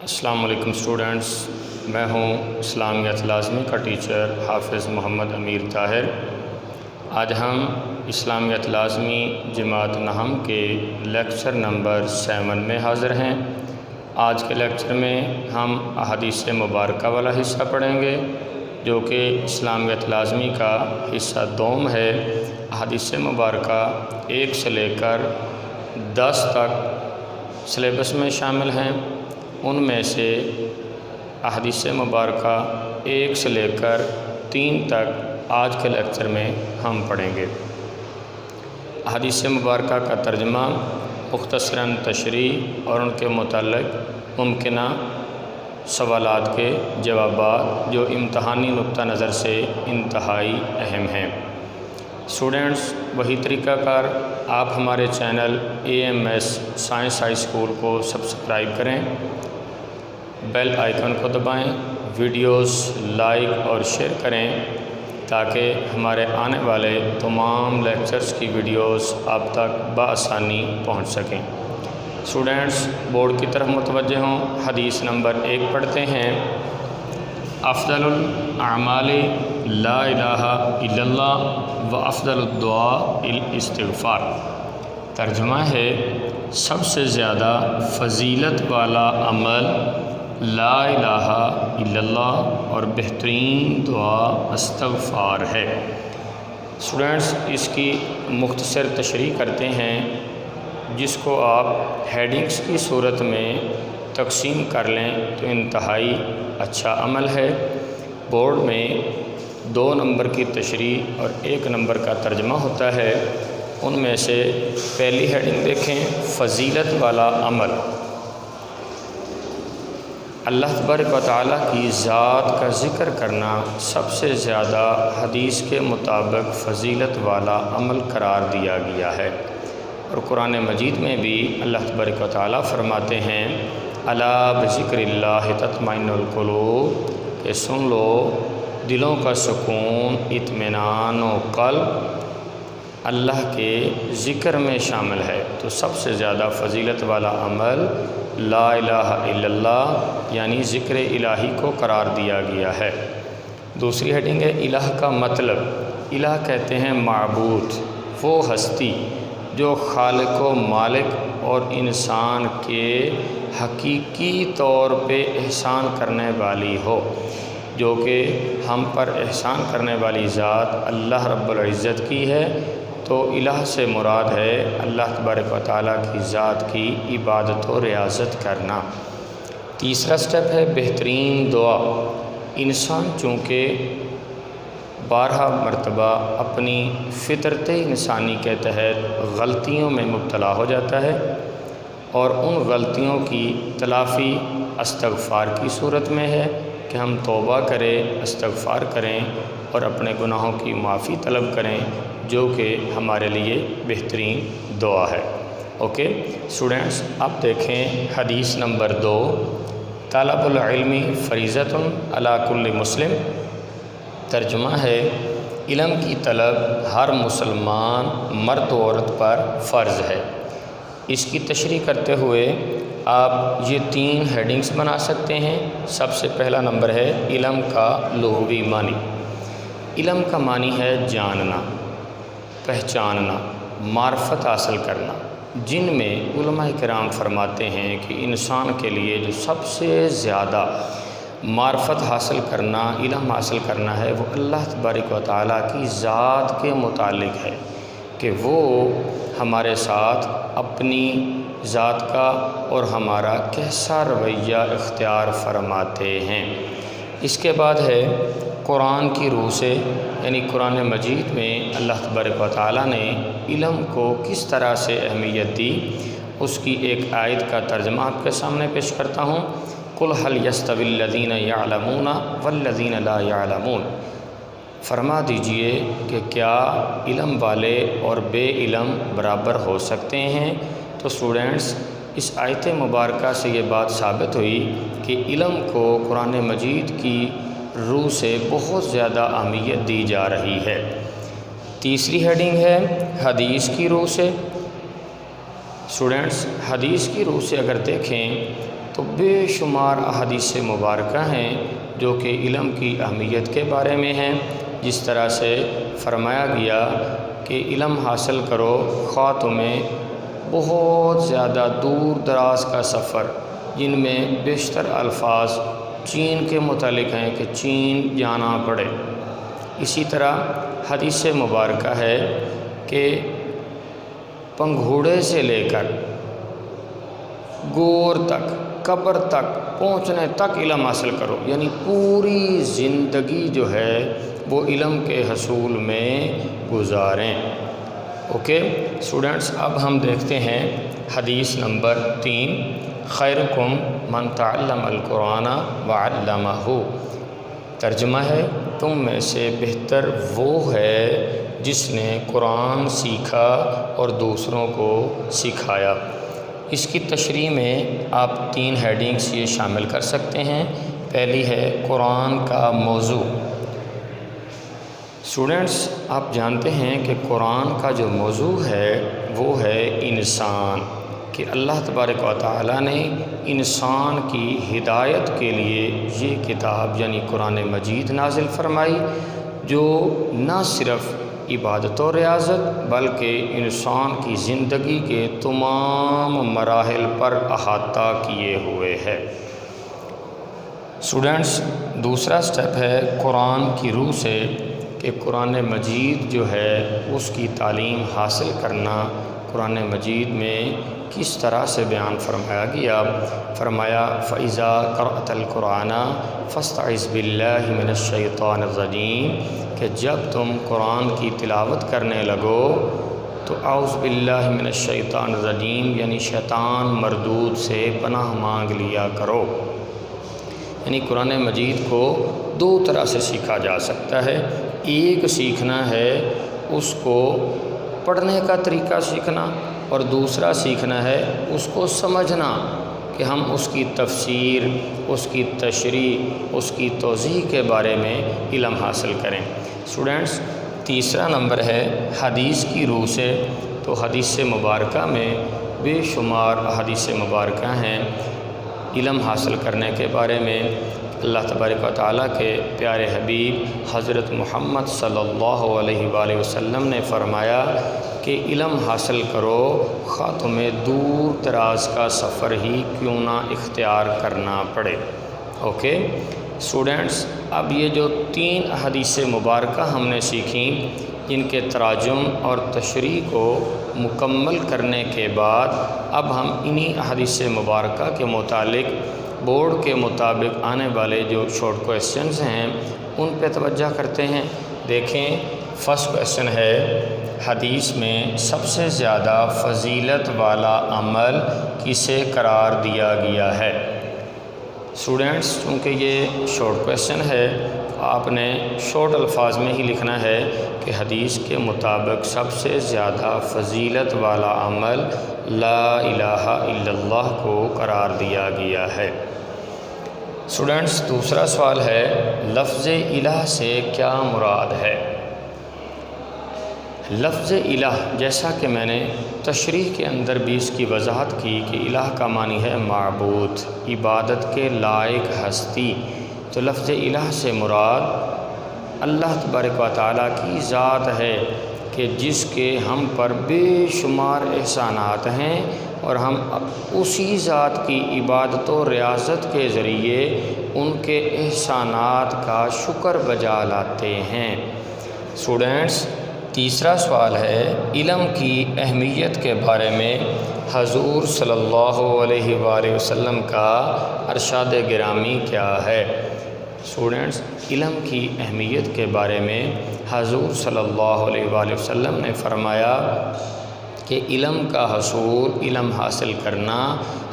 السلام علیکم اسٹوڈنٹس، میں ہوں اسلامیات لازمی کا ٹیچر حافظ محمد امیر طاہر۔ آج ہم اسلامیات لازمی جماعت نہم کے لیکچر نمبر 7 میں حاضر ہیں۔ آج کے لیکچر میں ہم احادیث مبارکہ والا حصہ پڑھیں گے، جو کہ اسلامیات لازمی کا حصہ دوم ہے۔ احادیث مبارکہ 1 سے لے کر 10 تک سلیبس میں شامل ہیں۔ ان میں سے احادیث مبارکہ 1 سے لے کر 3 تک آج کے لیکچر میں ہم پڑھیں گے۔ احادیث مبارکہ کا ترجمہ، مختصراً تشریح اور ان کے متعلق ممکنہ سوالات کے جوابات، جو امتحانی نقطہ نظر سے انتہائی اہم ہیں۔ اسٹوڈنٹس، وہی طریقہ کار، آپ ہمارے channel AMS science high school کو سبسکرائب کریں، بیل آئیکن کو دبائیں، ویڈیوز لائک اور شیئر کریں تاکہ ہمارے آنے والے تمام لیکچرز کی ویڈیوز آپ تک بآسانی پہنچ سکیں۔ اسٹوڈنٹس، بورڈ کی طرف متوجہ ہوں۔ حدیث نمبر 1 پڑھتے ہیں۔ افضل الاعمال لا الہ الا اللہ و افضل الدعاء الاستغفار۔ ترجمہ ہے، سب سے زیادہ فضیلت والا عمل لا الہ الا اللہ اور بہترین دعا استغفار ہے۔ اسٹوڈنٹس، اس کی مختصر تشریح کرتے ہیں، جس کو آپ ہیڈنگز کی صورت میں تقسیم کر لیں تو انتہائی اچھا عمل ہے۔ بورڈ میں 2 نمبر کی تشریح اور 1 نمبر کا ترجمہ ہوتا ہے۔ ان میں سے پہلی ہیڈنگ دیکھیں، فضیلت والا عمل۔ اللہ تبارک و تعالیٰ کی ذات کا ذکر کرنا سب سے زیادہ حدیث کے مطابق فضیلت والا عمل قرار دیا گیا ہے، اور قرآن مجید میں بھی اللہ تبارک و تعالیٰ فرماتے ہیں، الا بذکر اللہ تطمئن القلوب، کہ سن لو دلوں کا سکون، اطمینان و قلب اللہ کے ذکر میں شامل ہے۔ تو سب سے زیادہ فضیلت والا عمل لا الہ الا اللہ یعنی ذکر الہی کو قرار دیا گیا ہے۔ دوسری ہیڈنگ ہے، الہ کا مطلب۔ الہ کہتے ہیں معبود، وہ ہستی جو خالق و مالک اور انسان کے حقیقی طور پہ احسان کرنے والی ہو، جو کہ ہم پر احسان کرنے والی ذات اللہ رب العزت کی ہے۔ تو الہ سے مراد ہے اللہ تبارک و تعالیٰ کی ذات کی عبادت و ریاضت کرنا۔ تیسرا سٹیپ ہے بہترین دعا۔ انسان چونکہ بارہا مرتبہ اپنی فطرت انسانی کے تحت غلطیوں میں مبتلا ہو جاتا ہے، اور ان غلطیوں کی تلافی استغفار کی صورت میں ہے کہ ہم توبہ کریں، استغفار کریں اور اپنے گناہوں کی معافی طلب کریں، جو کہ ہمارے لیے بہترین دعا ہے۔ اوکے اسٹوڈنٹس، اب دیکھیں حدیث نمبر 2، طلب العلم فریضۃ علی کل مسلم۔ ترجمہ ہے، علم کی طلب ہر مسلمان مرد و عورت پر فرض ہے۔ اس کی تشریح کرتے ہوئے آپ یہ 3 ہیڈنگز بنا سکتے ہیں۔ سب سے پہلا نمبر ہے علم کا لغوی معنی۔ علم کا معنی ہے جاننا، پہچاننا، معرفت حاصل کرنا، جن میں علماء کرام فرماتے ہیں کہ انسان کے لیے جو سب سے زیادہ معرفت حاصل کرنا، علم حاصل کرنا ہے، وہ اللہ تبارک و تعالیٰ کی ذات کے متعلق ہے، کہ وہ ہمارے ساتھ اپنی ذات کا اور ہمارا کیسا رویہ اختیار فرماتے ہیں۔ اس کے بعد ہے قرآن کی روح سے، یعنی قرآن مجید میں اللہ تبارک و تعالیٰ نے علم کو کس طرح سے اہمیت دی، اس کی ایک آیت کا ترجمہ آپ کے سامنے پیش کرتا ہوں۔ قل هل يستوي الذين يعلمون والذين لا يعلمون۔ فرما دیجئے کہ کیا علم والے اور بے علم برابر ہو سکتے ہیں؟ تو اسٹوڈنٹس، اس آیت مبارکہ سے یہ بات ثابت ہوئی کہ علم کو قرآن مجید کی روح سے بہت زیادہ اہمیت دی جا رہی ہے۔ تیسری ہیڈنگ ہے حدیث کی روح سے۔ اسٹوڈنٹس، حدیث کی روح سے اگر دیکھیں تو بے شمار احادیث مبارکہ ہیں جو کہ علم کی اہمیت کے بارے میں ہیں، جس طرح سے فرمایا گیا کہ علم حاصل کرو، خواہ تمہیں بہت زیادہ دور دراز کا سفر، جن میں بیشتر الفاظ چین کے متعلق ہیں کہ چین جانا پڑے۔ اسی طرح حدیث مبارکہ ہے کہ پنگھوڑے سے لے کر گور تک، قبر تک پہنچنے تک علم حاصل کرو، یعنی پوری زندگی جو ہے وہ علم کے حصول میں گزاریں۔ اوکے اسٹوڈنٹس، اب ہم دیکھتے ہیں حدیث نمبر 3، خیرکم من تعلم القرآن وعلمہ۔ ترجمہ ہے، تم میں سے بہتر وہ ہے جس نے قرآن سیکھا اور دوسروں کو سکھایا۔ اس کی تشریح میں آپ 3 ہیڈنگز یہ شامل کر سکتے ہیں۔ پہلی ہے قرآن کا موضوع۔ اسٹوڈنٹس، آپ جانتے ہیں کہ قرآن کا جو موضوع ہے وہ ہے انسان، کہ اللہ تبارک و تعالیٰ نے انسان کی ہدایت کے لیے یہ کتاب یعنی قرآن مجید نازل فرمائی، جو نہ صرف عبادت و ریاضت بلکہ انسان کی زندگی کے تمام مراحل پر احاطہ کیے ہوئے ہے۔ اسٹوڈنٹس، دوسرا سٹیپ ہے قرآن کی روح سے، کہ قرآن مجید جو ہے اس کی تعلیم حاصل کرنا۔ قرآن مجید میں کس طرح سے بیان فرمایا گیا؟ فرمایا فَإِذَا قَرَأْتَ الْقُرْآنَ فَاسْتَعِذْ بِاللَّهِ مِنَ الشَّيْطَانِ الرَّجِيمِ، کہ جب تم قرآن کی تلاوت کرنے لگو تو اعوذ باللہ من الشیطان الرجیم یعنی شیطان مردود سے پناہ مانگ لیا کرو۔ یعنی قرآن مجید کو 2 طرح سے سیکھا جا سکتا ہے۔ ایک سیکھنا ہے اس کو پڑھنے کا طریقہ سیکھنا، اور دوسرا سیکھنا ہے اس کو سمجھنا، کہ ہم اس کی تفسیر، اس کی تشریح، اس کی توضیح کے بارے میں علم حاصل کریں۔ اسٹوڈنٹس، تیسرا نمبر ہے حدیث کی روح سے۔ تو حدیث مبارکہ میں بے شمار حدیث مبارکہ ہیں علم حاصل کرنے کے بارے میں۔ اللہ تبارک و تعالیٰ کے پیارے حبیب حضرت محمد صلی اللہ علیہ وآلہ وسلم نے فرمایا کہ علم حاصل کرو، خواہ تمہیں دور دراز کا سفر ہی کیوں نہ اختیار کرنا پڑے۔ اوکے اسٹوڈنٹس، اب یہ جو 3 حدیث مبارکہ ہم نے سیکھیں، جن کے تراجم اور تشریح کو مکمل کرنے کے بعد اب ہم انہی حدیث مبارکہ کے متعلق بورڈ کے مطابق آنے والے جو شارٹ کویسچنز ہیں ان پہ توجہ کرتے ہیں۔ دیکھیں، فرسٹ کویسچن ہے، حدیث میں سب سے زیادہ فضیلت والا عمل کسے قرار دیا گیا ہے؟ اسٹوڈنٹس، چونکہ یہ شارٹ کویسچن ہے، آپ نے شارٹ الفاظ میں ہی لکھنا ہے کہ حدیث کے مطابق سب سے زیادہ فضیلت والا عمل لا الہ الا اللہ کو قرار دیا گیا ہے۔ اسٹوڈنٹس، دوسرا سوال ہے، لفظ الہ سے کیا مراد ہے؟ لفظ الہ، جیسا کہ میں نے تشریح کے اندر بھی اس کی وضاحت کی کہ الہ کا معنی ہے معبود، عبادت کے لائق ہستی۔ تو لفظ الہ سے مراد اللہ تبارک و تعالیٰ کی ذات ہے، کہ جس کے ہم پر بے شمار احسانات ہیں، اور ہم اسی ذات کی عبادت و ریاضت کے ذریعے ان کے احسانات کا شکر بجا لاتے ہیں۔ اسٹوڈنٹس، تیسرا سوال ہے، علم کی اہمیت کے بارے میں حضور صلی اللہ علیہ وآلہ وسلم کا ارشاد گرامی کیا ہے؟ اسٹوڈنٹس، علم کی اہمیت کے بارے میں حضور صلی اللہ علیہ وآلہ وسلم نے فرمایا کہ علم کا حصول، علم حاصل کرنا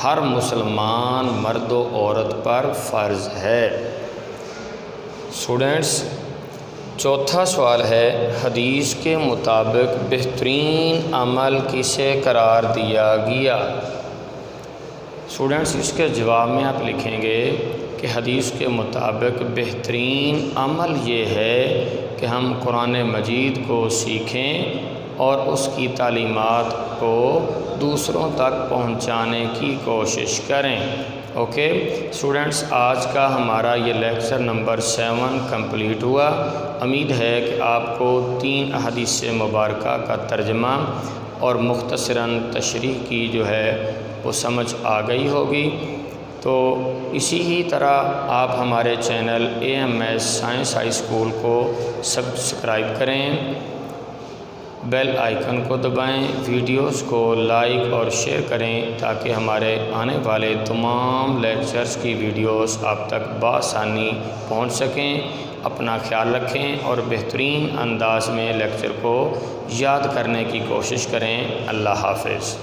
ہر مسلمان مرد و عورت پر فرض ہے۔ اسٹوڈنٹس، چوتھا سوال ہے، حدیث کے مطابق بہترین عمل کسے قرار دیا گیا؟ اسٹوڈنٹس، اس کے جواب میں آپ لکھیں گے کہ حدیث کے مطابق بہترین عمل یہ ہے کہ ہم قرآن مجید کو سیکھیں اور اس کی تعلیمات کو دوسروں تک پہنچانے کی کوشش کریں۔ اوکے اسٹوڈنٹس، آج کا ہمارا یہ لیکچر نمبر 7 کمپلیٹ ہوا۔ امید ہے کہ آپ کو 3 احادیث مبارکہ کا ترجمہ اور مختصراً تشریح کی جو ہے وہ سمجھ آ گئی ہوگی۔ تو اسی ہی طرح آپ ہمارے channel AMS science high school کو سبسکرائب کریں، بیل آئیکن کو دبائیں، ویڈیوز کو لائک اور شیئر کریں تاکہ ہمارے آنے والے تمام لیکچرز کی ویڈیوز آپ تک بآسانی پہنچ سکیں۔ اپنا خیال رکھیں اور بہترین انداز میں لیکچر کو یاد کرنے کی کوشش کریں۔ اللہ حافظ۔